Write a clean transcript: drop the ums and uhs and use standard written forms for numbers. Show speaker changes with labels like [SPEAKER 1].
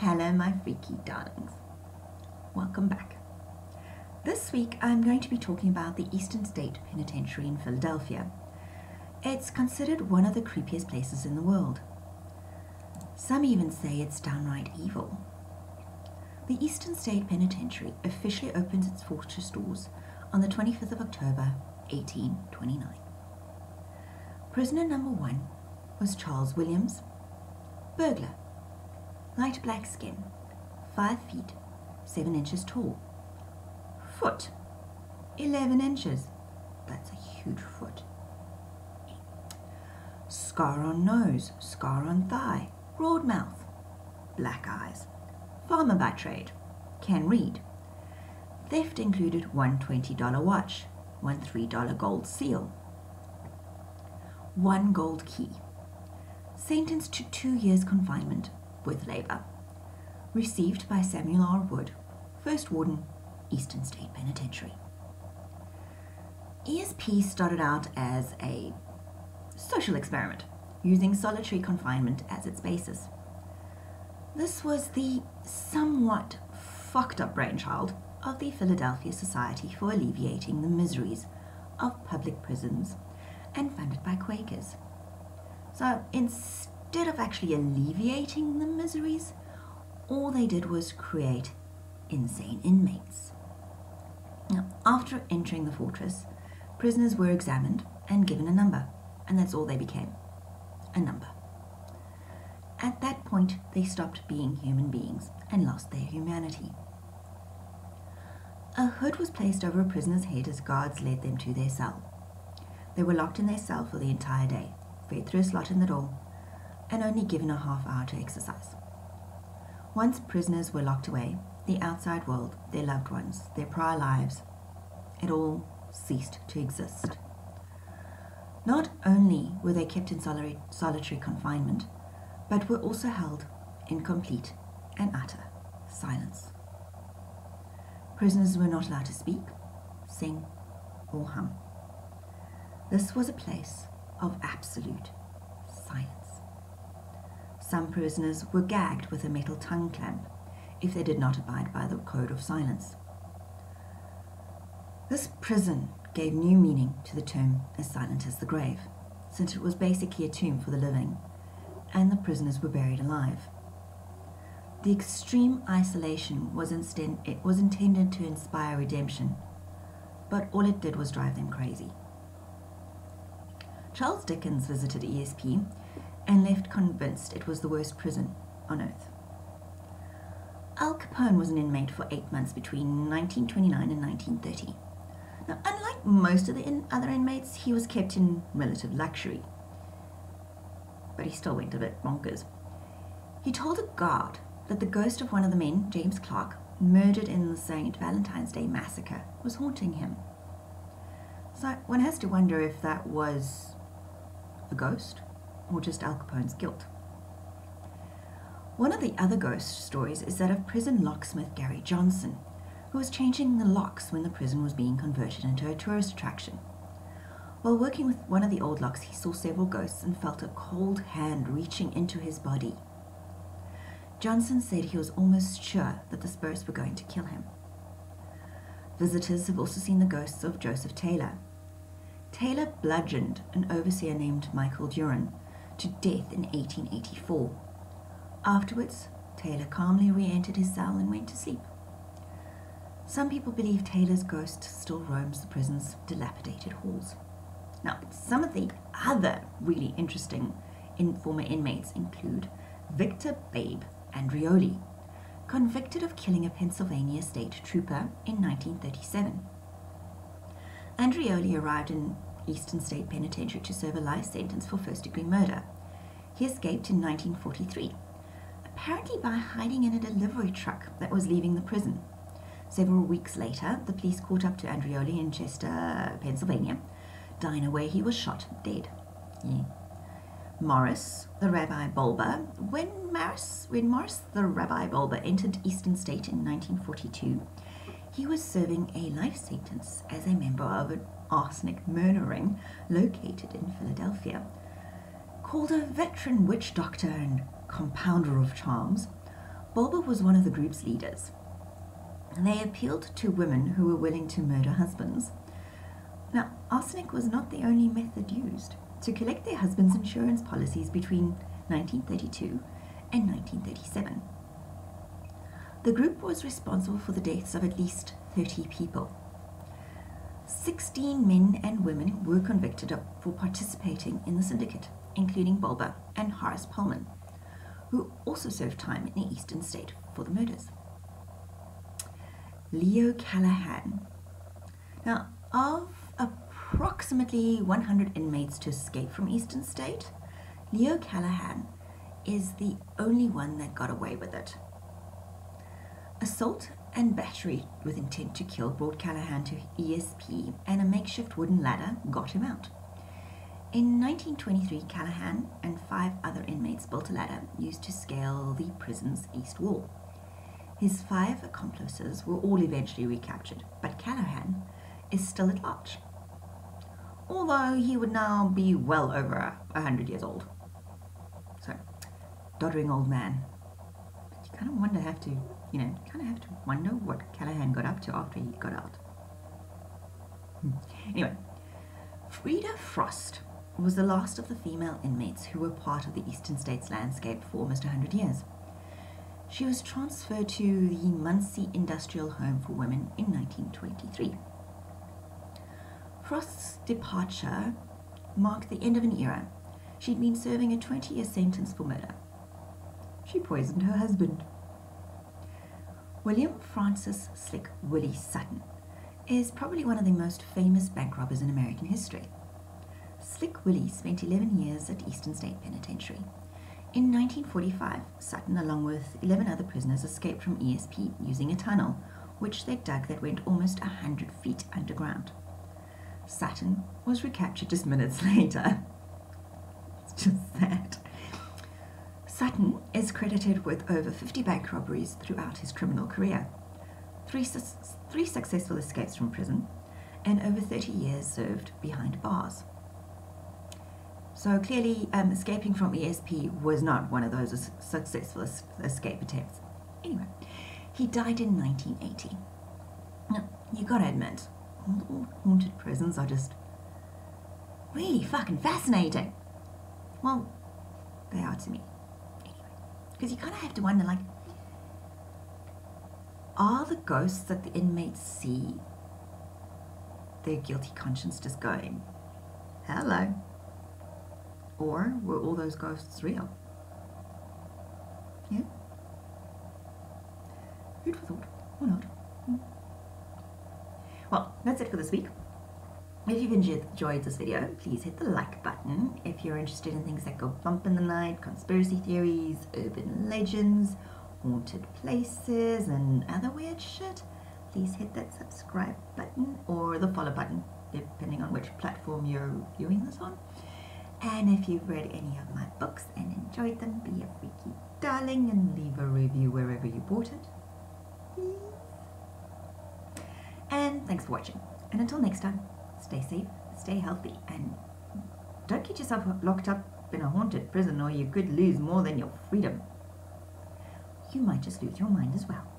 [SPEAKER 1] Hello, my freaky darlings. Welcome back. This week I'm going to be talking about the Eastern State Penitentiary in Philadelphia. It's considered one of the creepiest places in the world. Some even say it's downright evil. The Eastern State Penitentiary officially opens its fortress doors on the 25th of October, 1829. Prisoner number 1 was Charles Williams, burglar, light black skin, 5 feet, 7 inches tall, foot, 11 inches, that's a huge foot, scar on nose, scar on thigh, broad mouth, black eyes, farmer by trade, can read. Theft included one $20 watch, one $3 gold seal, 1 gold key. Sentenced to 2 years confinement with labor. Received by Samuel R. Wood, First Warden, Eastern State Penitentiary. ESP started out as a social experiment, using solitary confinement as its basis. This was the somewhat fucked up brainchild of the Philadelphia Society for Alleviating the Miseries of Public Prisons and funded by Quakers. So instead of actually alleviating the miseries, all they did was create insane inmates. Now, after entering the fortress, prisoners were examined and given a number, and that's all they became, a number. At that point, they stopped being human beings and lost their humanity. A hood was placed over a prisoner's head as guards led them to their cell. They were locked in their cell for the entire day, fed through a slot in the door, and only given a half hour to exercise. Once prisoners were locked away, the outside world, their loved ones, their prior lives, it all ceased to exist. Not only were they kept in solitary confinement, but were also held in complete and utter silence. Prisoners were not allowed to speak, sing, or hum. This was a place of absolute silence. Some prisoners were gagged with a metal tongue clamp if they did not abide by the code of silence. This prison gave new meaning to the term as silent as the grave, since it was basically a tomb for the living, and the prisoners were buried alive. The extreme isolation was intended to inspire redemption, but all it did was drive them crazy. Charles Dickens visited ESP and left convinced it was the worst prison on earth. Al Capone was an inmate for 8 months between 1929 and 1930. Now, unlike most of the other inmates, he was kept in relative luxury, but he still went a bit bonkers. He told a guard that the ghost of one of the men, James Clark, murdered in the St. Valentine's Day massacre, was haunting him. So one has to wonder if that was a ghost or just Al Capone's guilt. One of the other ghost stories is that of prison locksmith Gary Johnson, who was changing the locks when the prison was being converted into a tourist attraction. While working with one of the old locks, he saw several ghosts and felt a cold hand reaching into his body. Johnson said he was almost sure that the spirits were going to kill him. Visitors have also seen the ghosts of Joseph Taylor. Taylor bludgeoned an overseer named Michael Duran to death in 1884. Afterwards, Taylor calmly re-entered his cell and went to sleep. Some people believe Taylor's ghost still roams the prison's dilapidated halls. Now, some of the other really interesting former inmates include Victor Babe Andreoli, convicted of killing a Pennsylvania state trooper in 1937. Andreoli arrived in Eastern State Penitentiary to serve a life sentence for first-degree murder. He escaped in 1943, apparently by hiding in a delivery truck that was leaving the prison. Several weeks later, the police caught up to Andreoli in Chester, Pennsylvania, diner where he was shot dead. Morris, the Rabbi Bulba, when Morris the Rabbi Bulba entered Eastern State in 1942, he was serving a life sentence as a member of an arsenic murder ring located in Philadelphia. Called a veteran witch doctor and compounder of charms, Bulba was one of the group's leaders. They appealed to women who were willing to murder husbands. Now, arsenic was not the only method used to collect their husbands' insurance policies between 1932 and 1937. The group was responsible for the deaths of at least 30 people. 16 men and women were convicted for participating in the syndicate, including Bulba and Horace Pullman, who also served time in the Eastern State for the murders. Leo Callahan. Now, of approximately 100 inmates to escape from Eastern State, Leo Callahan is the only one that got away with it. Assault and battery with intent to kill brought Callahan to ESP, and a makeshift wooden ladder got him out. In 1923, Callahan and 5 other inmates built a ladder used to scale the prison's east wall. His 5 accomplices were all eventually recaptured, but Callahan is still at large, although he would now be well over 100 years old. So, doddering old man. But you kind of have to wonder what Callahan got up to after he got out. Anyway, Frida Frost was the last of the female inmates who were part of the Eastern States landscape for almost 100 years. She was transferred to the Muncie Industrial Home for Women in 1923. Frost's departure marked the end of an era. She'd been serving a 20-year sentence for murder. She poisoned her husband. William Francis Slick Willie Sutton is probably one of the most famous bank robbers in American history. Slick Willie spent 11 years at Eastern State Penitentiary. In 1945, Sutton, along with 11 other prisoners, escaped from ESP using a tunnel, which they dug that went almost 100 feet underground. Sutton was recaptured just minutes later. It's just sad. Sutton is credited with over 50 bank robberies throughout his criminal career, three successful escapes from prison, and over 30 years served behind bars. So clearly, escaping from ESP was not one of those successful escape attempts. Anyway, he died in 1980. Now, you gotta admit, all haunted prisons are just really fucking fascinating. Well, they are to me. Anyway, because you kind of have to wonder, like, are the ghosts that the inmates see their guilty conscience just going, hello? Or were all those ghosts real? Yeah? Food for thought, or not. Well, that's it for this week. If you've enjoyed this video, please hit the like button. If you're interested in things that go bump in the night, conspiracy theories, urban legends, haunted places, and other weird shit, please hit that subscribe button or the follow button, depending on which platform you're viewing this on. And if you've read any of my books and enjoyed them, be a freaky darling and leave a review wherever you bought it, please. And thanks for watching. And until next time, stay safe, stay healthy, and don't get yourself locked up in a haunted prison, or you could lose more than your freedom. You might just lose your mind as well.